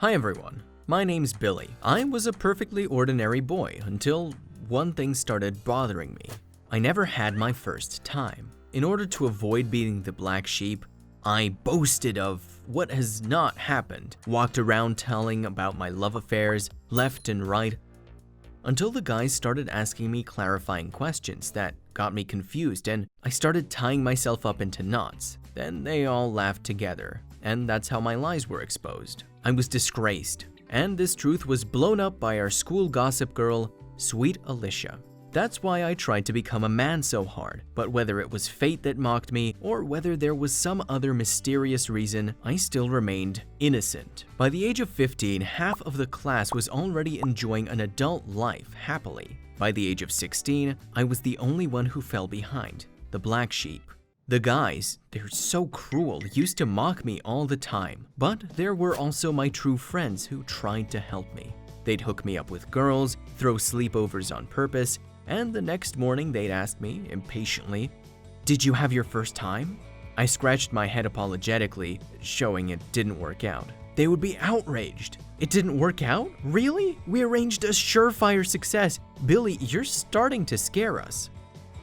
Hi everyone, my name's Billy. I was a perfectly ordinary boy until one thing started bothering me. I never had my first time. In order to avoid being the black sheep, I boasted of what has not happened, walked around telling about my love affairs left and right, until the guys started asking me clarifying questions that got me confused and I started tying myself up into knots. Then they all laughed together, and that's how my lies were exposed. I was disgraced, and this truth was blown up by our school gossip girl, sweet Alicia. That's why I tried to become a man so hard, but whether it was fate that mocked me or whether there was some other mysterious reason, I still remained innocent. By the age of 15, half of the class was already enjoying an adult life happily. By the age of 16, I was the only one who fell behind, the black sheep. The guys, they're so cruel, used to mock me all the time, but there were also my true friends who tried to help me. They'd hook me up with girls, throw sleepovers on purpose, and the next morning they'd ask me, impatiently, "Did you have your first time?" I scratched my head apologetically, showing it didn't work out. They would be outraged. "It didn't work out? Really? We arranged a surefire success. Billy, you're starting to scare us."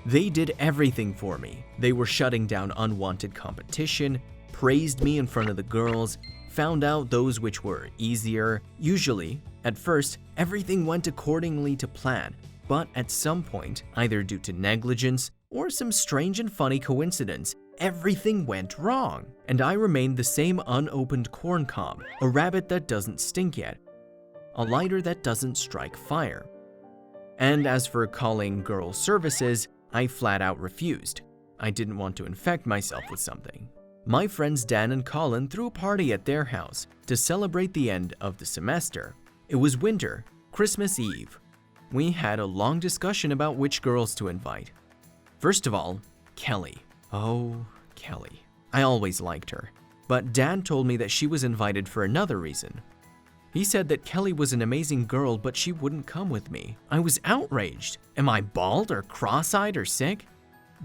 They did everything for me. They were shutting down unwanted competition, praised me in front of the girls, found out those which were easier. Usually, at first, everything went accordingly to plan, but at some point, either due to negligence or some strange and funny coincidence, everything went wrong, and I remained the same unopened corn cob, a rabbit that doesn't stink yet, a lighter that doesn't strike fire. And as for calling girl services, I flat out refused. I didn't want to infect myself with something. My friends Dan and Colin threw a party at their house to celebrate the end of the semester. It was winter, Christmas Eve. We had a long discussion about which girls to invite. First of all, Kelly. Oh, Kelly. I always liked her. But Dan told me that she was invited for another reason. He said that Kelly was an amazing girl, but she wouldn't come with me. I was outraged. Am I bald or cross-eyed or sick?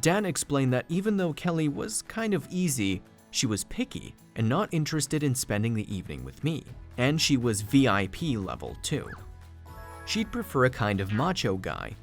Dan explained that even though Kelly was kind of easy, she was picky and not interested in spending the evening with me. And she was VIP level too. She'd prefer a kind of macho guy,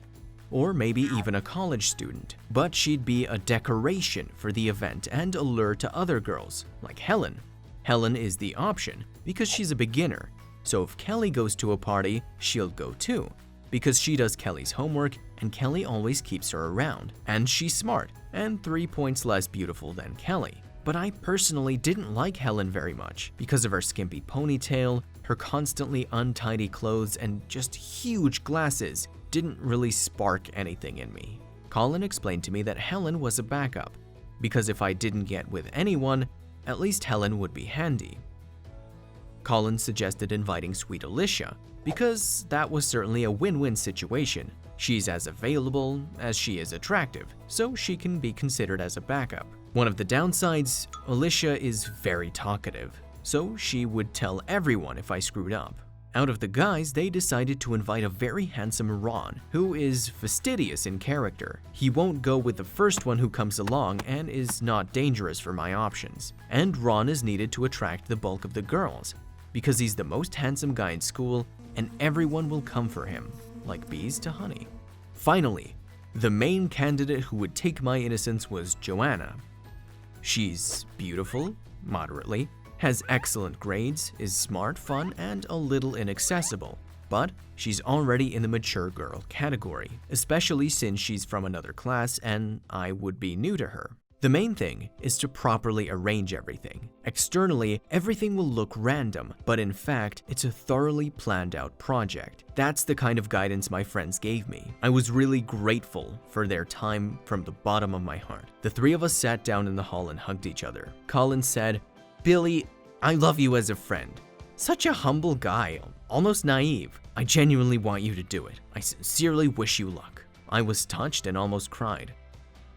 or maybe even a college student, but she'd be a decoration for the event and a lure to other girls, like Helen. Helen is the option because she's a beginner. So if Kelly goes to a party, she'll go too, because she does Kelly's homework and Kelly always keeps her around. And she's smart and 3 points less beautiful than Kelly. But I personally didn't like Helen very much because of her skimpy ponytail, her constantly untidy clothes, and just huge glasses didn't really spark anything in me. Colin explained to me that Helen was a backup, because if I didn't get with anyone, at least Helen would be handy. Colin suggested inviting sweet Alicia, because that was certainly a win-win situation. She's as available as she is attractive, so she can be considered as a backup. One of the downsides, Alicia is very talkative, so she would tell everyone if I screwed up. Out of the guys, they decided to invite a very handsome Ron, who is fastidious in character. He won't go with the first one who comes along and is not dangerous for my options. And Ron is needed to attract the bulk of the girls, because he's the most handsome guy in school and everyone will come for him, like bees to honey. Finally, the main candidate who would take my innocence was Joanna. She's beautiful, moderately, has excellent grades, is smart, fun, and a little inaccessible. But she's already in the mature girl category, especially since she's from another class and I would be new to her. The main thing is to properly arrange everything. Externally, everything will look random, but in fact, it's a thoroughly planned out project. That's the kind of guidance my friends gave me. I was really grateful for their time from the bottom of my heart. The three of us sat down in the hall and hugged each other. Colin said, "Billy, I love you as a friend. Such a humble guy, almost naive. I genuinely want you to do it. I sincerely wish you luck." I was touched and almost cried.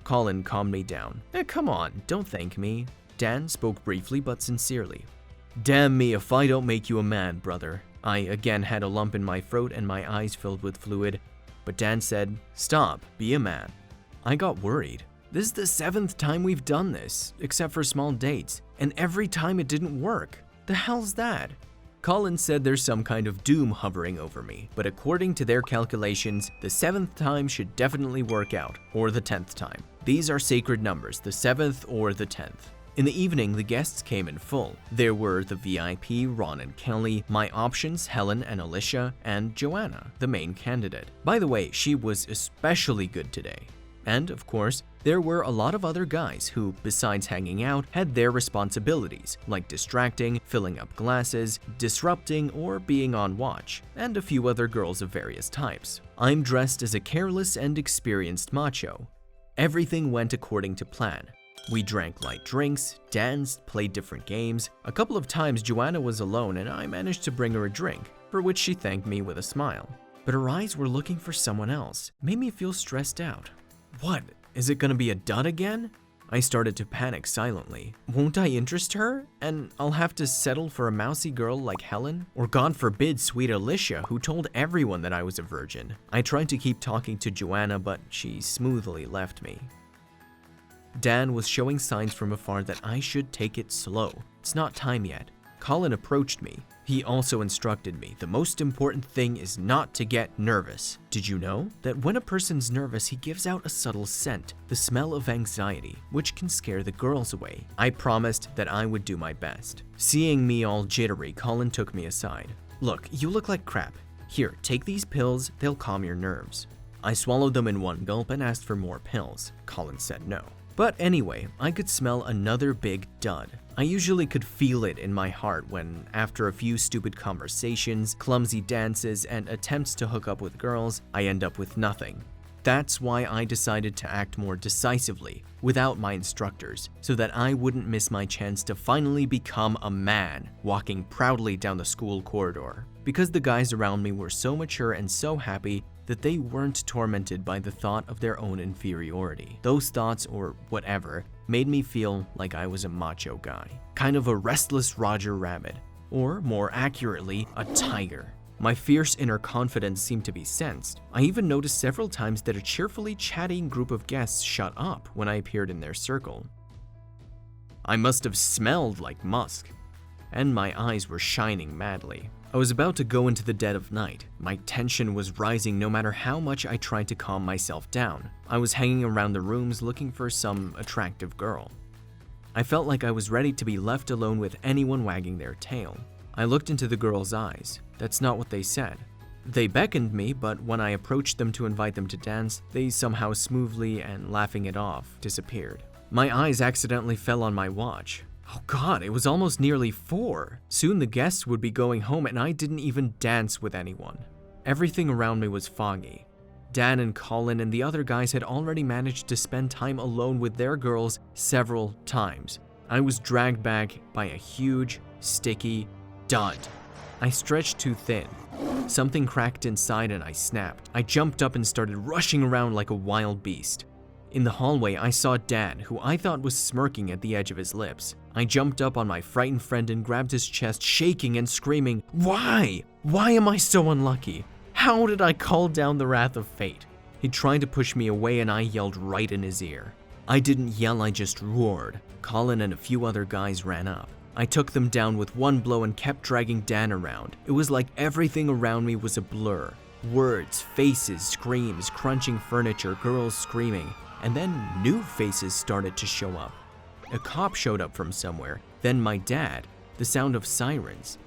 Colin calmed me down. Come on, don't thank me." Dan spoke briefly but sincerely. "Damn me if I don't make you a man, brother." I again had a lump in my throat and my eyes filled with fluid, but Dan said, "Stop, be a man." I got worried. This is the 7th time we've done this, except for small dates, and every time it didn't work. The hell's that? Colin said there's some kind of doom hovering over me, but according to their calculations, the 7th time should definitely work out, or the 10th time. These are sacred numbers, the 7th or the 10th. In the evening, the guests came in full. There were the VIP, Ron and Kelly, my options, Helen and Alicia, and Joanna, the main candidate. By the way, she was especially good today. And, of course, there were a lot of other guys who, besides hanging out, had their responsibilities, like distracting, filling up glasses, disrupting, or being on watch, and a few other girls of various types. I'm dressed as a careless and experienced macho. Everything went according to plan. We drank light drinks, danced, played different games. A couple of times Joanna was alone and I managed to bring her a drink, for which she thanked me with a smile. But her eyes were looking for someone else. It made me feel stressed out. What? Is it gonna be a dud again? I started to panic silently. Won't I interest her? And I'll have to settle for a mousy girl like Helen? Or God forbid, sweet Alicia, who told everyone that I was a virgin. I tried to keep talking to Joanna, but she smoothly left me. Dan was showing signs from afar that I should take it slow. It's not time yet. Colin approached me. He also instructed me, the most important thing is not to get nervous. Did you know that when a person's nervous, he gives out a subtle scent, the smell of anxiety, which can scare the girls away? I promised that I would do my best. Seeing me all jittery, Colin took me aside. Look, you look like crap. Here, take these pills, they'll calm your nerves. I swallowed them in one gulp and asked for more pills. Colin said no. But anyway, I could smell another big dud. I usually could feel it in my heart when, after a few stupid conversations, clumsy dances, and attempts to hook up with girls, I end up with nothing. That's why I decided to act more decisively, without my instructors, so that I wouldn't miss my chance to finally become a man, walking proudly down the school corridor. Because the guys around me were so mature and so happy that they weren't tormented by the thought of their own inferiority. Those thoughts, or whatever, made me feel like I was a macho guy. Kind of a restless Roger Rabbit. Or, more accurately, a tiger. My fierce inner confidence seemed to be sensed. I even noticed several times that a cheerfully chatting group of guests shut up when I appeared in their circle. I must have smelled like musk, and my eyes were shining madly. I was about to go into the dead of night. My tension was rising no matter how much I tried to calm myself down. I was hanging around the rooms looking for some attractive girl. I felt like I was ready to be left alone with anyone wagging their tail. I looked into the girls' eyes. That's not what they said. They beckoned me, but when I approached them to invite them to dance, they somehow smoothly and laughing it off, disappeared. My eyes accidentally fell on my watch. Oh God, it was almost nearly 4. Soon the guests would be going home and I didn't even dance with anyone. Everything around me was foggy. Dan and Colin and the other guys had already managed to spend time alone with their girls several times. I was dragged back by a huge, sticky dud. I stretched too thin. Something cracked inside and I snapped. I jumped up and started rushing around like a wild beast. In the hallway, I saw Dan, who I thought was smirking at the edge of his lips. I jumped up on my frightened friend and grabbed his chest, shaking and screaming, "Why? Why am I so unlucky? How did I call down the wrath of fate?" He tried to push me away and I yelled right in his ear. I didn't yell, I just roared. Colin and a few other guys ran up. I took them down with one blow and kept dragging Dan around. It was like everything around me was a blur. Words, faces, screams, crunching furniture, girls screaming. And then new faces started to show up. A cop showed up from somewhere, then my dad, the sound of sirens.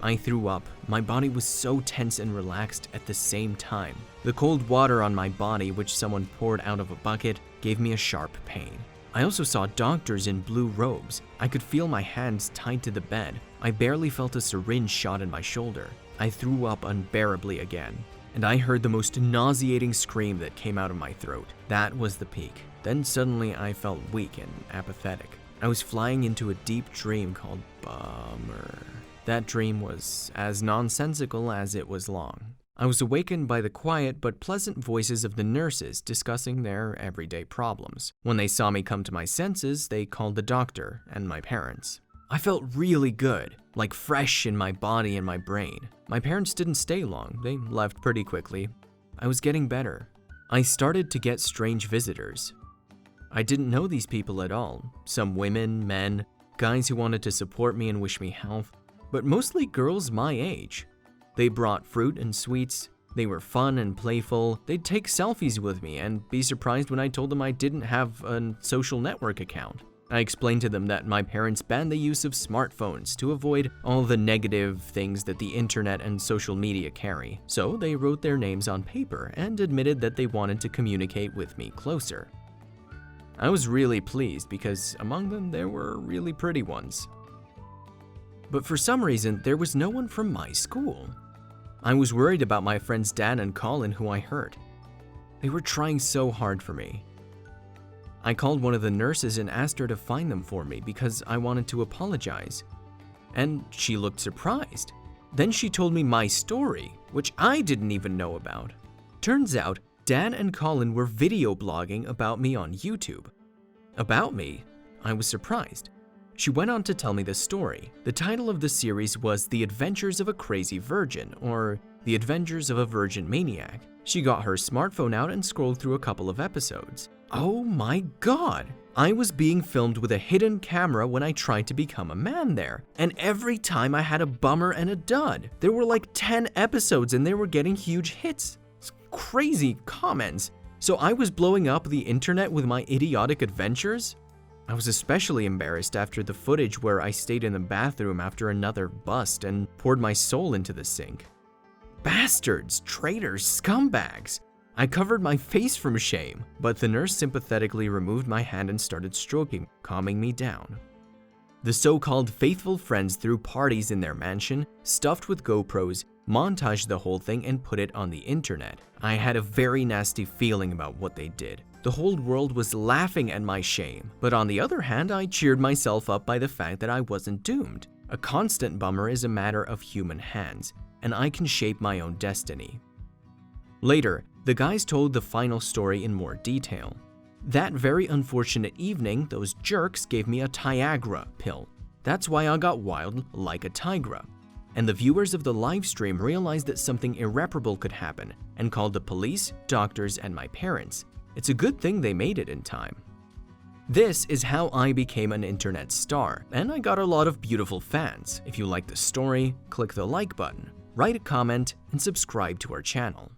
I threw up. My body was so tense and relaxed at the same time. The cold water on my body, which someone poured out of a bucket, gave me a sharp pain. I also saw doctors in blue robes. I could feel my hands tied to the bed. I barely felt a syringe shot in my shoulder. I threw up unbearably again. And I heard the most nauseating scream that came out of my throat. That was the peak. Then suddenly I felt weak and apathetic. I was flying into a deep dream called Bummer. That dream was as nonsensical as it was long. I was awakened by the quiet but pleasant voices of the nurses discussing their everyday problems. When they saw me come to my senses, they called the doctor and my parents. I felt really good, like fresh in my body and my brain. My parents didn't stay long, they left pretty quickly. I was getting better. I started to get strange visitors. I didn't know these people at all. Some women, men, guys who wanted to support me and wish me health. but mostly girls my age. They brought fruit and sweets. They were fun and playful. They'd take selfies with me and be surprised when I told them I didn't have a social network account. I explained to them that my parents banned the use of smartphones to avoid all the negative things that the internet and social media carry. So they wrote their names on paper and admitted that they wanted to communicate with me closer. I was really pleased because among them there were really pretty ones. But for some reason, there was no one from my school. I was worried about my friends Dan and Colin, who I hurt. They were trying so hard for me. I called one of the nurses and asked her to find them for me because I wanted to apologize. And she looked surprised. Then she told me my story, which I didn't even know about. Turns out, Dan and Colin were video blogging about me on YouTube. About me? I was surprised. She went on to tell me the story. The title of the series was The Adventures of a Crazy Virgin, or The Adventures of a Virgin Maniac. She got her smartphone out and scrolled through a couple of episodes. Oh my god! I was being filmed with a hidden camera when I tried to become a man there. And every time I had a bummer and a dud. There were like 10 episodes and they were getting huge hits. Crazy comments. So I was blowing up the internet with my idiotic adventures? I was especially embarrassed after the footage where I stayed in the bathroom after another bust and poured my soul into the sink. Bastards, traitors, scumbags. I covered my face from shame, but the nurse sympathetically removed my hand and started stroking, calming me down. The so-called faithful friends threw parties in their mansion, stuffed with GoPros, montaged the whole thing and put it on the internet. I had a very nasty feeling about what they did. The whole world was laughing at my shame, but on the other hand, I cheered myself up by the fact that I wasn't doomed. A constant bummer is a matter of human hands, and I can shape my own destiny. Later, the guys told the final story in more detail. That very unfortunate evening, those jerks gave me a Tiagra pill. That's why I got wild like a tigra. And the viewers of the live stream realized that something irreparable could happen and called the police, doctors, and my parents. It's a good thing they made it in time. This is how I became an internet star, and I got a lot of beautiful fans. If you like the story, click the like button, write a comment, and subscribe to our channel.